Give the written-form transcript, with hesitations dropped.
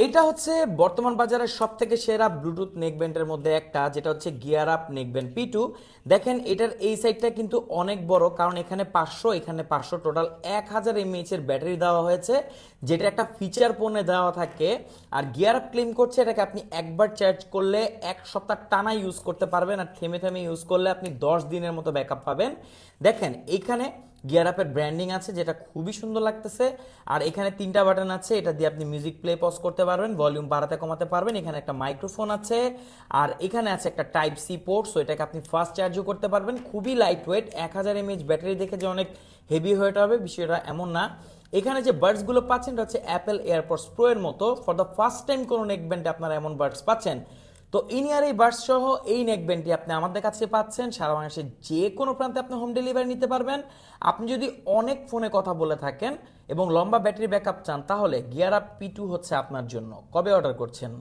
এটা হচ্ছে বর্তমান বাজারের সব থেকে সেরা ব্লুটুথ নেকব্যান্ডের মধ্যে একটা, যেটা হচ্ছে গিয়ার আপ নেকব্যান্ড P2। দেখেন এটার এই সাইডটা কিন্তু অনেক বড়, কারণ এখানে 500, এখানে 500, টোটাল 1000 mAh এর ব্যাটারি দেওয়া হয়েছে, যেটা একটা ফিচার ফোনে দেওয়া থাকে। আর গিয়ার আপ ক্লেম করছে এটাকে আপনি একবার চার্জ করলে 1 সপ্তাহ টানা ইউজ করতে পারবেন, আর থেমে থেমে ইউজ করলে আপনি 10 দিনের মতো ব্যাকআপ পাবেন। দেখেন এইখানে গিয়ার আপের ব্র্যান্ডিং আছে, যেটা খুবই সুন্দর লাগতেছে। আর এখানে 3টা বাটন আছে, এটা দিয়ে আপনি মিউজিক প্লে পজ করতে পারবেন, ভলিউম বাড়াতে কমাতে পারবেন। এখানে একটা মাইক্রোফোন আছে, আর এখানে আছে একটা টাইপ সি পোর্ট, সো এটাকে আপনি ফাস্ট চার্জও করতে পারবেন। খুবই লাইট ওয়েট, 1000 mAh ব্যাটারি দেখে যে অনেক হেভি ওয়েট হবে বিষয়টা এমন না। এখানে যে বাডসগুলো পাচ্ছেন এটা হচ্ছে অ্যাপেল এয়ারপডস প্রো এর মতো। ফর দ্য ফার্স্ট টাইম কোনো নেকব্যান্ডে আপনারা এমন বাডস পাচ্ছেন। তো ইনিয়ার এই বাডস সহ এই নেকব্যান্ডটি আপনি আমাদের কাছে পাচ্ছেন। সারা বাংলাদেশের যে কোনো প্রান্তে আপনি হোম ডেলিভারি নিতে পারবেন। আপনি যদি অনেক ফোনে কথা বলে থাকেন এবং লম্বা ব্যাটারি ব্যাকআপ চান, তাহলে গিয়ার আপ P2 হচ্ছে আপনার জন্য। কবে অর্ডার করছেন?